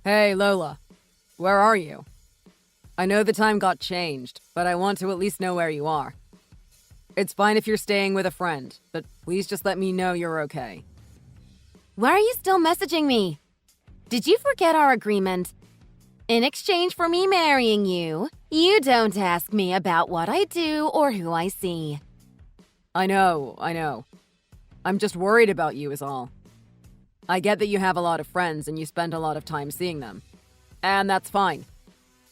Hey, Lola. Where are you? I know the time got changed, but I want to at least know where you are. It's fine if you're staying with a friend, but please just let me know you're okay. Why are you still messaging me? Did you forget our agreement? In exchange for me marrying you, you don't ask me about what I do or who I see. I know. I'm just worried about you is all. I get that you have a lot of friends and you spend a lot of time seeing them. And that's fine.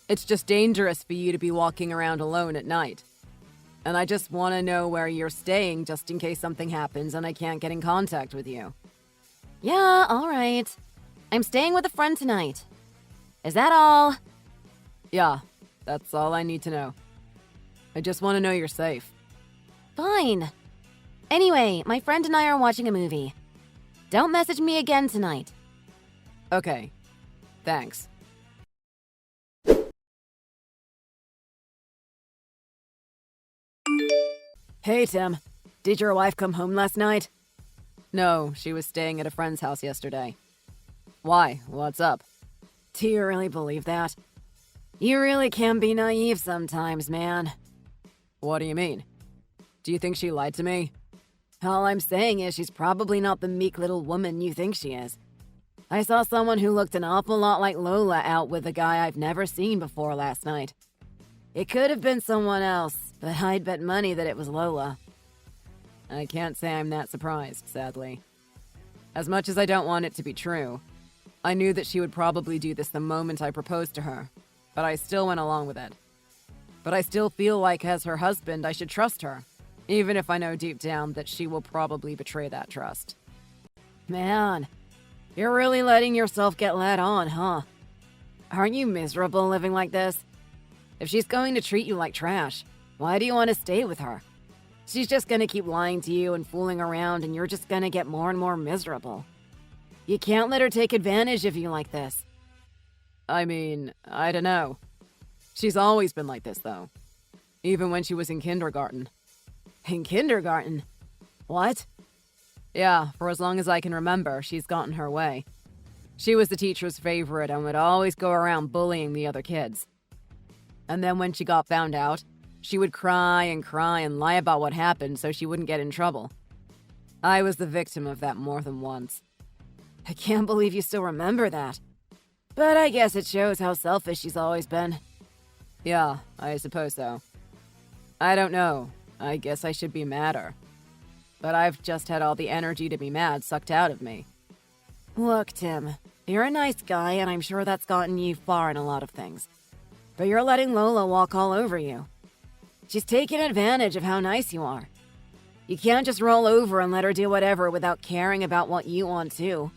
It's just dangerous for you to be walking around alone at night. And I just want to know where you're staying just in case something happens and I can't get in contact with you. Yeah, all right. I'm staying with a friend tonight. Is that all? Yeah, that's all I need to know. I just want to know you're safe. Fine. Anyway, my friend and I are watching a movie. Don't message me again tonight. Okay. Thanks. Hey, Tim. Did your wife come home last night? No, she was staying at a friend's house yesterday. Why? What's up? Do you really believe that? You really can be naive sometimes, man. What do you mean? Do you think she lied to me? All I'm saying is she's probably not the meek little woman you think she is. I saw someone who looked an awful lot like Lola out with a guy I've never seen before last night. It could have been someone else, but I'd bet money that it was Lola. I can't say I'm that surprised, sadly. As much as I don't want it to be true, I knew that she would probably do this the moment I proposed to her, but I still went along with it. But I still feel like as her husband, I should trust her, even if I know deep down that she will probably betray that trust. Man, you're really letting yourself get led on, huh? Aren't you miserable living like this? If she's going to treat you like trash, why do you want to stay with her? She's just gonna keep lying to you and fooling around, and you're just gonna get more and more miserable. You can't let her take advantage of you like this. I mean, I don't know. She's always been like this, though. Even when she was in kindergarten. In kindergarten? What? Yeah, for as long as I can remember, she's gotten her way. She was the teacher's favorite and would always go around bullying the other kids. And then when she got found out, she would cry and lie about what happened so she wouldn't get in trouble. I was the victim of that more than once. I can't believe you still remember that. But I guess it shows how selfish she's always been. Yeah, I suppose so. I don't know. I guess I should be madder. But I've just had all the energy to be mad sucked out of me. Look, Tim, you're a nice guy, and I'm sure that's gotten you far in a lot of things. But you're letting Lola walk all over you. She's taking advantage of how nice you are. You can't just roll over and let her do whatever without caring about what you want too.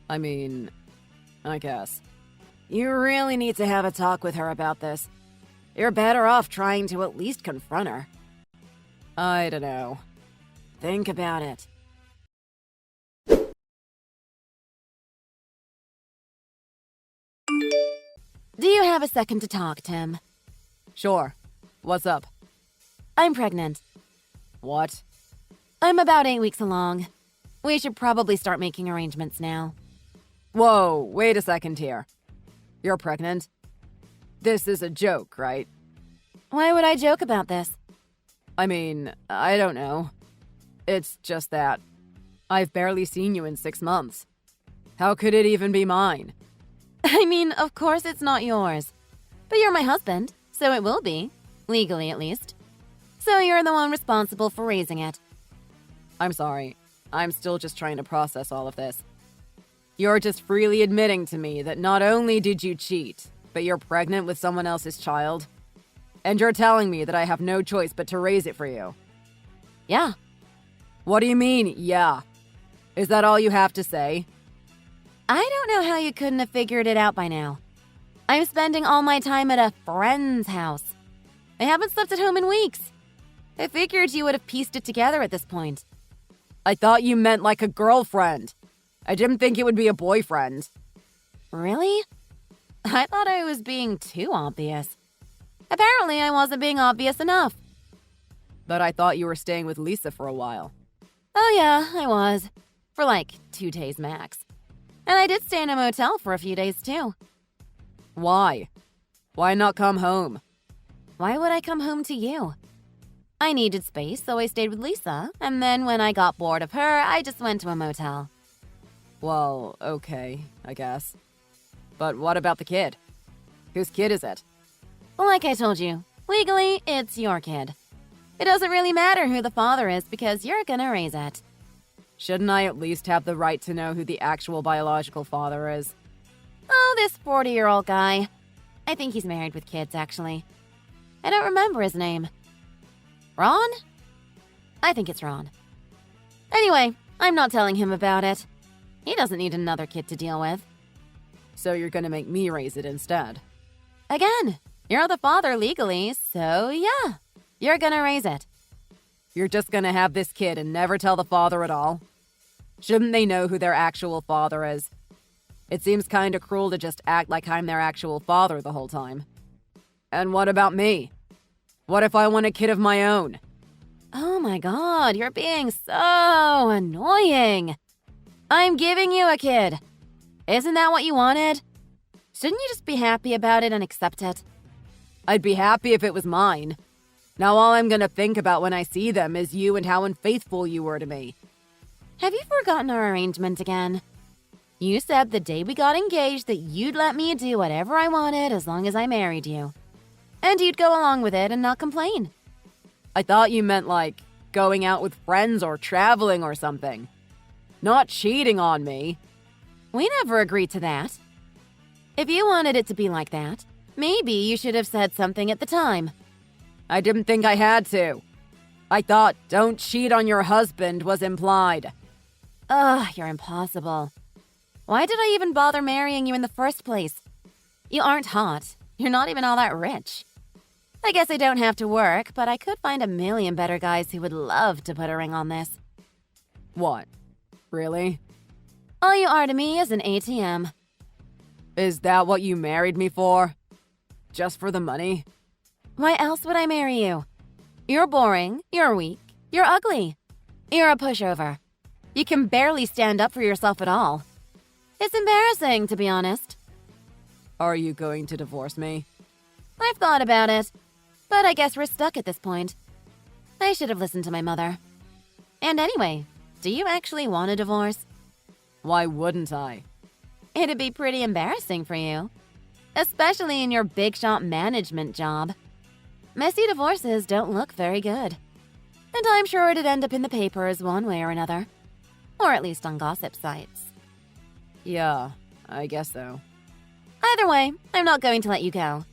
I mean, I guess. You really need to have a talk with her about this. You're better off trying to at least confront her. I don't know. Think about it. Do you have a second to talk, Tim? Sure. What's up? I'm pregnant. What? I'm about 8 weeks along. We should probably start making arrangements now. Whoa, wait a second here. You're pregnant? This is a joke, right? Why would I joke about this? I mean, I don't know. It's just that I've barely seen you in 6 months. How could it even be mine? I mean, of course it's not yours. But you're my husband, so it will be. Legally, at least. So you're the one responsible for raising it. I'm sorry. I'm still just trying to process all of this. You're just freely admitting to me that not only did you cheat, but you're pregnant with someone else's child. And you're telling me that I have no choice but to raise it for you. Yeah. What do you mean, yeah? Is that all you have to say? I don't know how you couldn't have figured it out by now. I'm spending all my time at a friend's house. I haven't slept at home in weeks. I figured you would have pieced it together at this point. I thought you meant like a girlfriend. I didn't think it would be a boyfriend. Really? I thought I was being too obvious. Apparently, I wasn't being obvious enough. But I thought you were staying with Lisa for a while. Oh yeah, I was. For like 2 days max. And I did stay in a motel for a few days, too. Why? Why not come home? Why would I come home to you? I needed space, so I stayed with Lisa, and then when I got bored of her, I just went to a motel. Well, okay, I guess. But what about the kid? Whose kid is it? Well, like I told you, legally, it's your kid. It doesn't really matter who the father is because you're gonna raise it. Shouldn't I at least have the right to know who the actual biological father is? Oh, this 40-year-old guy. I think he's married with kids, actually. I don't remember his name. Ron? I think it's Ron. Anyway, I'm not telling him about it. He doesn't need another kid to deal with. So you're gonna make me raise it instead? Again, you're the father legally, so yeah, you're gonna raise it. You're just gonna have this kid and never tell the father at all? Shouldn't they know who their actual father is? It seems kinda cruel to just act like I'm their actual father the whole time. And what about me? What if I want a kid of my own? Oh my god, you're being so annoying. I'm giving you a kid. Isn't that what you wanted? Shouldn't you just be happy about it and accept it? I'd be happy if it was mine. Now all I'm gonna think about when I see them is you and how unfaithful you were to me. Have you forgotten our arrangement again? You said the day we got engaged that you'd let me do whatever I wanted as long as I married you. And you'd go along with it and not complain. I thought you meant like going out with friends or traveling or something. Not cheating on me. We never agreed to that. If you wanted it to be like that, maybe you should have said something at the time. I didn't think I had to. I thought don't cheat on your husband was implied. Ugh, you're impossible. Why did I even bother marrying you in the first place? You aren't hot. You're not even all that rich. I guess I don't have to work, but I could find a million better guys who would love to put a ring on this. What? Really? All you are to me is an ATM. Is that what you married me for? Just for the money? Why else would I marry you? You're boring, you're weak, you're ugly. You're a pushover. You can barely stand up for yourself at all. It's embarrassing, to be honest. Are you going to divorce me? I've thought about it, but I guess we're stuck at this point. I should have listened to my mother. And anyway, do you actually want a divorce? Why wouldn't I? It'd be pretty embarrassing for you, especially in your big shot management job. Messy divorces don't look very good. And I'm sure it'd end up in the papers one way or another. Or at least on gossip sites. Yeah, I guess so. Either way, I'm not going to let you go.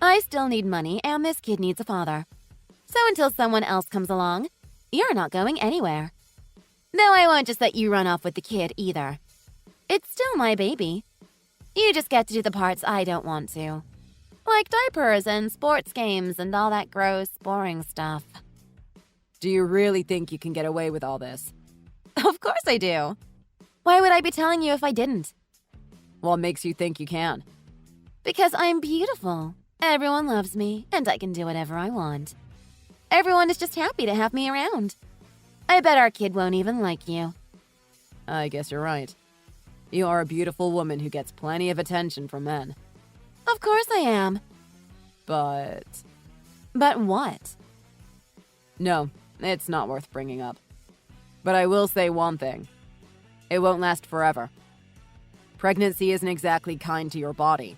I still need money, and this kid needs a father. So until someone else comes along, you're not going anywhere. Though I won't just let you run off with the kid either. It's still my baby. You just get to do the parts I don't want to. Like diapers and sports games and all that gross, boring stuff. Do you really think you can get away with all this? Of course I do. Why would I be telling you if I didn't? What makes you think you can? Because I'm beautiful. Everyone loves me, and I can do whatever I want. Everyone is just happy to have me around. I bet our kid won't even like you. I guess you're right. You are a beautiful woman who gets plenty of attention from men. Of course I am. But what? no, it's not worth bringing up. But I will say one thing. It won't last forever. Pregnancy isn't exactly kind to your body.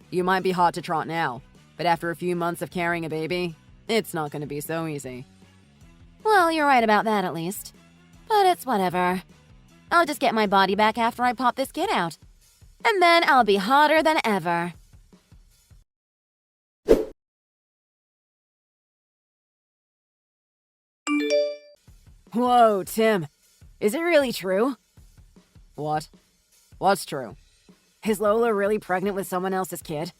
You might be hot to trot now, but after a few months of carrying a baby, it's not going to be so easy. Well, you're right about that at least. But it's whatever. I'll just get my body back after I pop this kid out. And then I'll be hotter than ever. Whoa, Tim. Is it really true? What? What's true? Is Lola really pregnant with someone else's kid?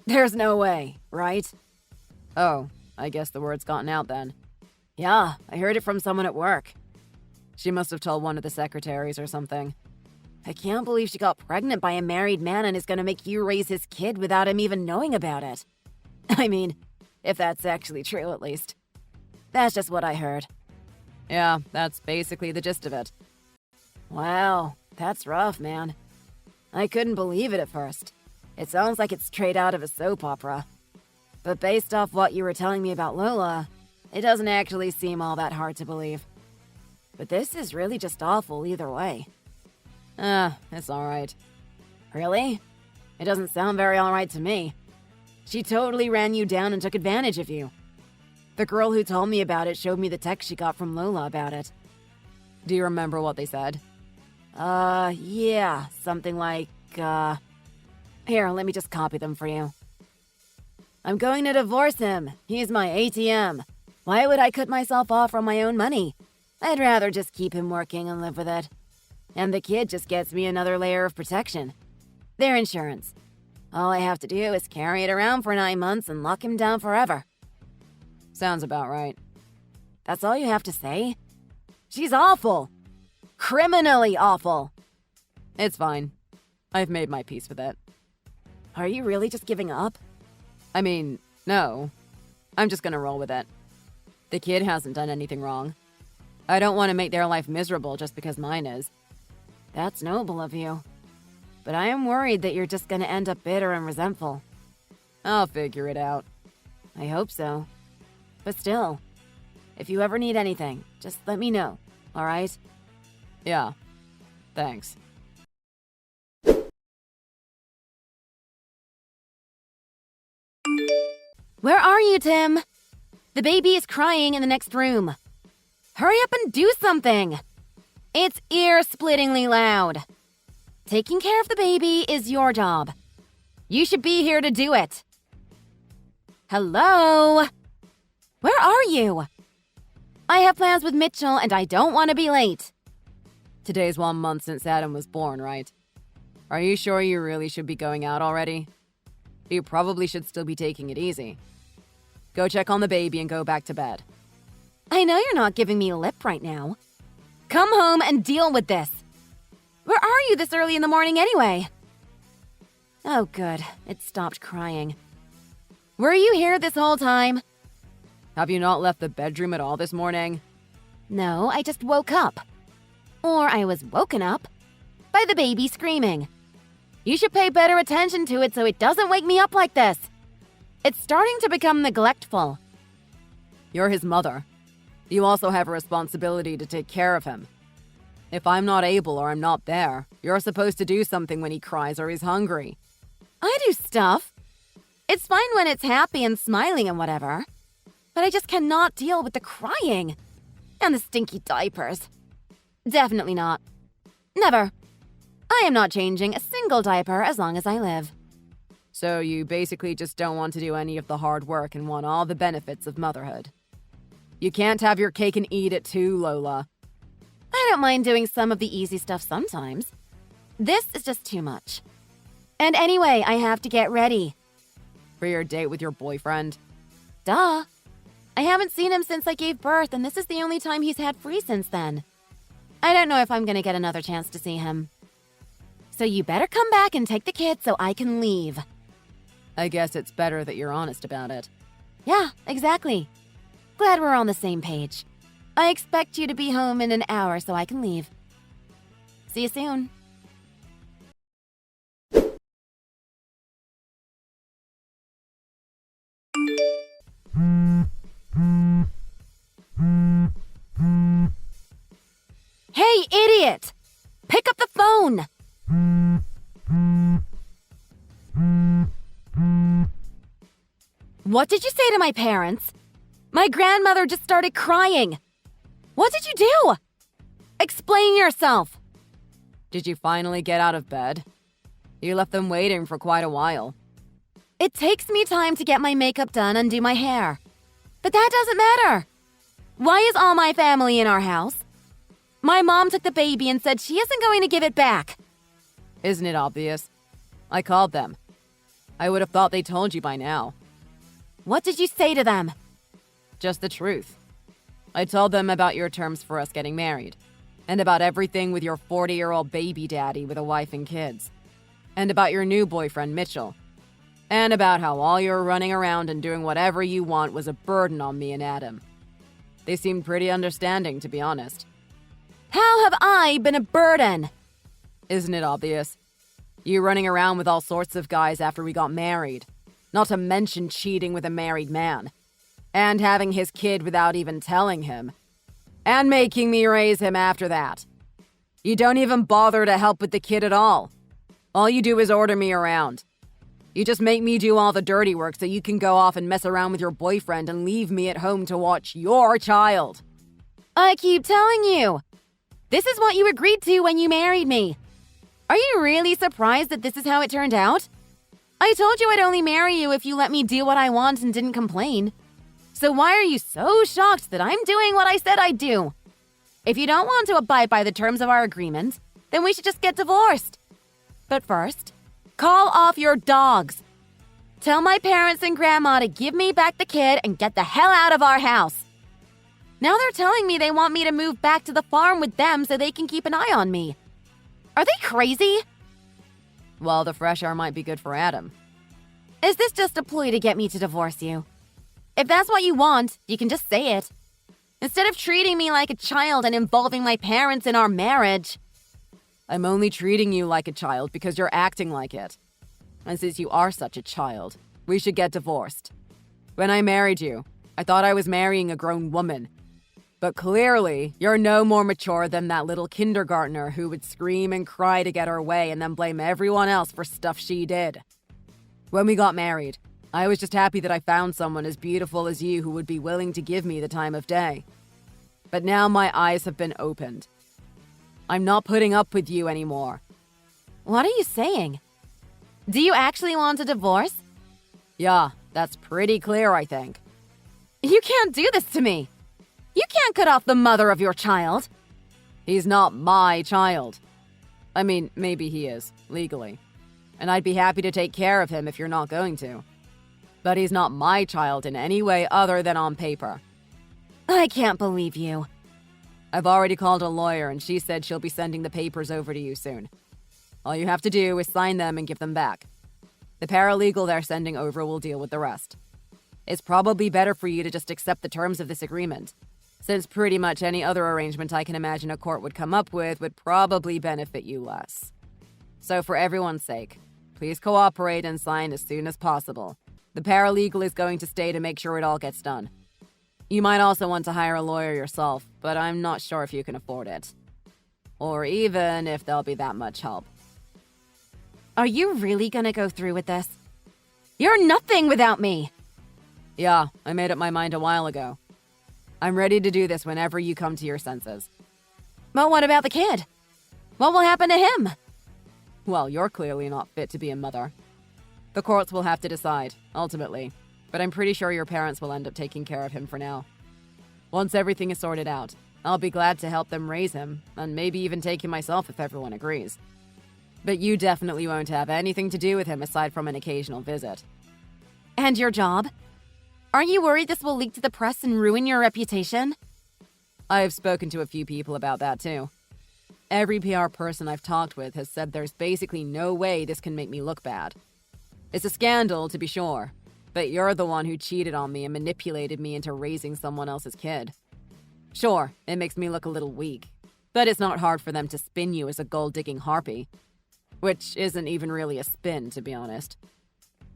There's no way, right? Oh, I guess the word's gotten out then. Yeah, I heard it from someone at work. She must have told one of the secretaries or something. I can't believe she got pregnant by a married man and is gonna make you raise his kid without him even knowing about it. I mean, if that's actually true at least. That's just what I heard. Yeah, that's basically the gist of it. Wow, That's rough, man. I couldn't believe it at first. It sounds like it's straight out of a soap opera. But based off what you were telling me about Lola, it doesn't actually seem all that hard to believe. But this is really just awful either way. It's alright. Really? It doesn't sound very alright to me. She totally ran you down and took advantage of you. The girl who told me about it showed me the text she got from Lola about it. Do you remember what they said? Yeah, something like, Here, let me just copy them for you. I'm going to divorce him. He's my ATM. Why would I cut myself off from my own money? I'd rather just keep him working and live with it. And the kid just gets me another layer of protection. Their insurance. All I have to do is carry it around for 9 months and lock him down forever. Sounds about right. That's all you have to say? She's awful. Criminally awful. It's fine. I've made my peace with it. Are you really just giving up? I mean, no. I'm just gonna roll with it. The kid hasn't done anything wrong. I don't want to make their life miserable just because mine is. That's noble of you. But I am worried that you're just gonna end up bitter and resentful. I'll figure it out. I hope so. But still, if you ever need anything, just let me know, alright? Yeah. Thanks. Where are you, Tim? The baby is crying in the next room. Hurry up and do something. It's ear-splittingly loud. Taking care of the baby is your job. You should be here to do it. Hello? Where are you? I have plans with Mitchell and I don't want to be late. Today's 1 month since Adam was born, right? Are you sure you really should be going out already? You probably should still be taking it easy. Go check on the baby and go back to bed. I know you're not giving me lip right now. Come home and deal with this. Where are you this early in the morning anyway? Oh, good. It stopped crying. Were you here this whole time? Have you not left the bedroom at all this morning? No, I just woke up. Or I was woken up by the baby screaming. You should pay better attention to it so it doesn't wake me up like this. It's starting to become neglectful. You're his mother. You also have a responsibility to take care of him. If I'm not able or I'm not there, you're supposed to do something when he cries or he's hungry. I do stuff. It's fine when it's happy and smiling and whatever. But I just cannot deal with the crying. And the stinky diapers. Definitely not. Never. I am not changing a single diaper as long as I live. So you basically just don't want to do any of the hard work and want all the benefits of motherhood. You can't have your cake and eat it too, Lola. I don't mind doing some of the easy stuff sometimes. This is just too much. And anyway, I have to get ready. For your date with your boyfriend? Duh. I haven't seen him since I gave birth, and this is the only time he's had free since then. I don't know if I'm gonna get another chance to see him. So you better come back and take the kids so I can leave. I guess it's better that you're honest about it. Yeah, exactly. Glad we're on the same page. I expect you to be home in an hour so I can leave. See you soon. Hey, idiot! Pick up the phone! What did you say to my parents? My grandmother just started crying. What did you do? Explain yourself. Did you finally get out of bed? You left them waiting for quite a while. It takes me time to get my makeup done and do my hair. But that doesn't matter. Why is all my family in our house? My mom took the baby and said she isn't going to give it back. Isn't it obvious? I called them. I would have thought they told you by now. What did you say to them? Just the truth. I told them about your terms for us getting married, and about everything with your 40-year-old baby daddy with a wife and kids, and about your new boyfriend, Mitchell, and about how all your running around and doing whatever you want was a burden on me and Adam. They seemed pretty understanding, to be honest. How have I been a burden? Isn't it obvious? You running around with all sorts of guys after we got married. Not to mention cheating with a married man. And having his kid without even telling him. And making me raise him after that. You don't even bother to help with the kid at all. All you do is order me around. You just make me do all the dirty work so you can go off and mess around with your boyfriend and leave me at home to watch your child. I keep telling you. This is what you agreed to when you married me. Are you really surprised that this is how it turned out? I told you I'd only marry you if you let me do what I want and didn't complain. So why are you so shocked that I'm doing what I said I'd do? If you don't want to abide by the terms of our agreement, then we should just get divorced. But first, call off your dogs. Tell my parents and grandma to give me back the kid and get the hell out of our house. Now they're telling me they want me to move back to the farm with them so they can keep an eye on me. Are they crazy? Well, the fresh air might be good for Adam. Is this just a ploy to get me to divorce you? If that's what you want, you can just say it. Instead of treating me like a child and involving my parents in our marriage. I'm only treating you like a child because you're acting like it. And since you are such a child, we should get divorced. When I married you, I thought I was marrying a grown woman. But clearly, you're no more mature than that little kindergartner who would scream and cry to get her way and then blame everyone else for stuff she did. When we got married, I was just happy that I found someone as beautiful as you who would be willing to give me the time of day. But now my eyes have been opened. I'm not putting up with you anymore. What are you saying? Do you actually want a divorce? Yeah, that's pretty clear, I think. You can't do this to me. You can't cut off the mother of your child. He's not my child. I mean, maybe he is, legally. And I'd be happy to take care of him if you're not going to. But he's not my child in any way other than on paper. I can't believe you. I've already called a lawyer and she said she'll be sending the papers over to you soon. All you have to do is sign them and give them back. The paralegal they're sending over will deal with the rest. It's probably better for you to just accept the terms of this agreement, since pretty much any other arrangement I can imagine a court would come up with would probably benefit you less. So for everyone's sake, please cooperate and sign as soon as possible. The paralegal is going to stay to make sure it all gets done. You might also want to hire a lawyer yourself, but I'm not sure if you can afford it. Or even if there'll be that much help. Are you really gonna go through with this? You're nothing without me! Yeah, I made up my mind a while ago. I'm ready to do this whenever you come to your senses. But what about the kid? What will happen to him? Well, you're clearly not fit to be a mother. The courts will have to decide, ultimately, but I'm pretty sure your parents will end up taking care of him for now. Once everything is sorted out, I'll be glad to help them raise him, and maybe even take him myself if everyone agrees. But you definitely won't have anything to do with him aside from an occasional visit. And your job? Aren't you worried this will leak to the press and ruin your reputation? I've spoken to a few people about that too. Every PR person I've talked with has said there's basically no way this can make me look bad. It's a scandal, to be sure, but you're the one who cheated on me and manipulated me into raising someone else's kid. Sure, it makes me look a little weak, but it's not hard for them to spin you as a gold-digging harpy. Which isn't even really a spin, to be honest.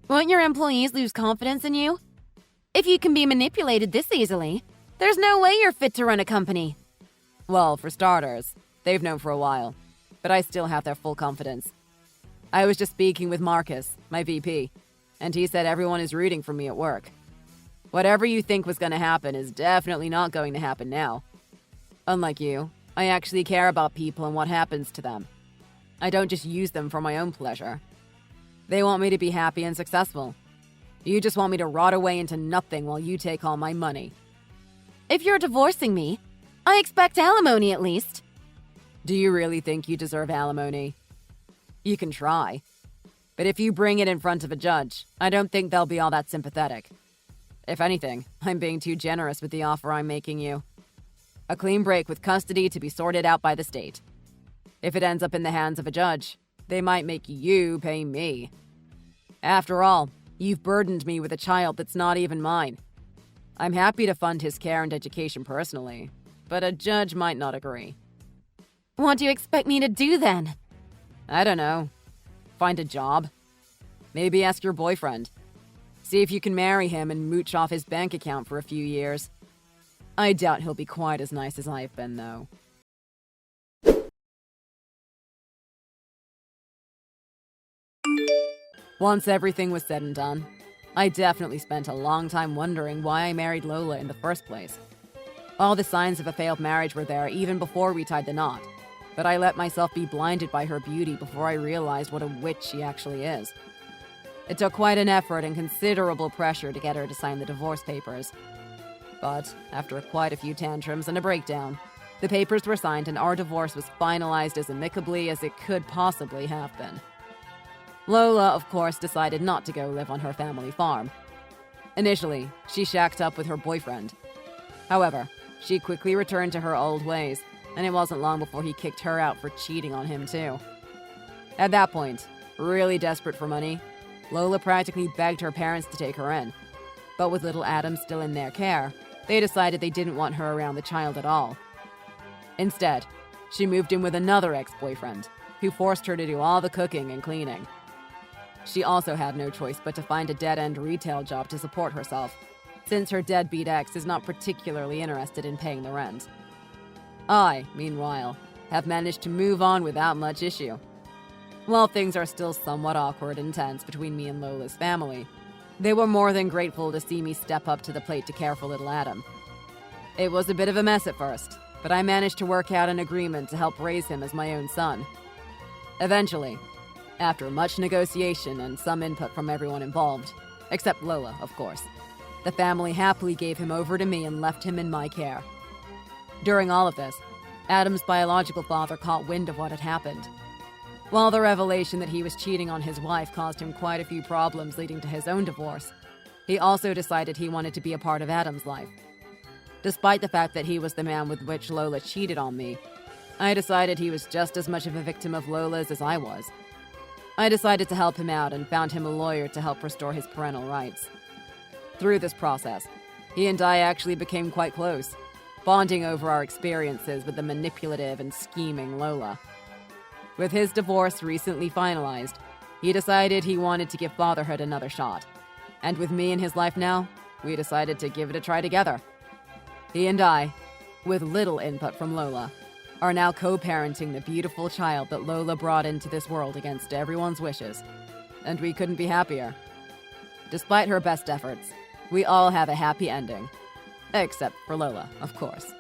Won't your employees lose confidence in you? If you can be manipulated this easily, there's no way you're fit to run a company. Well, for starters, they've known for a while, but I still have their full confidence. I was just speaking with Marcus, my VP, and he said everyone is rooting for me at work. Whatever you think was going to happen is definitely not going to happen now. Unlike you, I actually care about people and what happens to them. I don't just use them for my own pleasure. They want me to be happy and successful. You just want me to rot away into nothing while you take all my money. If you're divorcing me, I expect alimony at least. Do you really think you deserve alimony? You can try. But if you bring it in front of a judge, I don't think they'll be all that sympathetic. If anything, I'm being too generous with the offer I'm making you. A clean break with custody to be sorted out by the state. If it ends up in the hands of a judge, they might make you pay me. After all, you've burdened me with a child that's not even mine. I'm happy to fund his care and education personally, but a judge might not agree. What do you expect me to do then? I don't know. Find a job. Maybe ask your boyfriend. See if you can marry him and mooch off his bank account for a few years. I doubt he'll be quite as nice as I've been, though. Once everything was said and done, I definitely spent a long time wondering why I married Lola in the first place. All the signs of a failed marriage were there even before we tied the knot, but I let myself be blinded by her beauty before I realized what a witch she actually is. It took quite an effort and considerable pressure to get her to sign the divorce papers. But after quite a few tantrums and a breakdown, the papers were signed and our divorce was finalized as amicably as it could possibly have been. Lola, of course, decided not to go live on her family farm. Initially, she shacked up with her boyfriend. However, she quickly returned to her old ways, and it wasn't long before he kicked her out for cheating on him too. At that point, really desperate for money, Lola practically begged her parents to take her in. But with little Adam still in their care, they decided they didn't want her around the child at all. Instead, she moved in with another ex-boyfriend, who forced her to do all the cooking and cleaning. She also had no choice but to find a dead-end retail job to support herself, since her deadbeat ex is not particularly interested in paying the rent. I, meanwhile, have managed to move on without much issue. While things are still somewhat awkward and tense between me and Lola's family, they were more than grateful to see me step up to the plate to care for little Adam. It was a bit of a mess at first, but I managed to work out an agreement to help raise him as my own son. Eventually, after much negotiation and some input from everyone involved, except Lola, of course, the family happily gave him over to me and left him in my care. During all of this, Adam's biological father caught wind of what had happened. While the revelation that he was cheating on his wife caused him quite a few problems leading to his own divorce, he also decided he wanted to be a part of Adam's life. Despite the fact that he was the man with which Lola cheated on me, I decided he was just as much of a victim of Lola's as I was. I decided to help him out and found him a lawyer to help restore his parental rights. Through this process, he and I actually became quite close, bonding over our experiences with the manipulative and scheming Lola. With his divorce recently finalized, he decided he wanted to give fatherhood another shot. And with me in his life now, we decided to give it a try together. He and I, with little input from Lola, are now co-parenting the beautiful child that Lola brought into this world against everyone's wishes. And we couldn't be happier. Despite her best efforts, we all have a happy ending. Except for Lola, of course.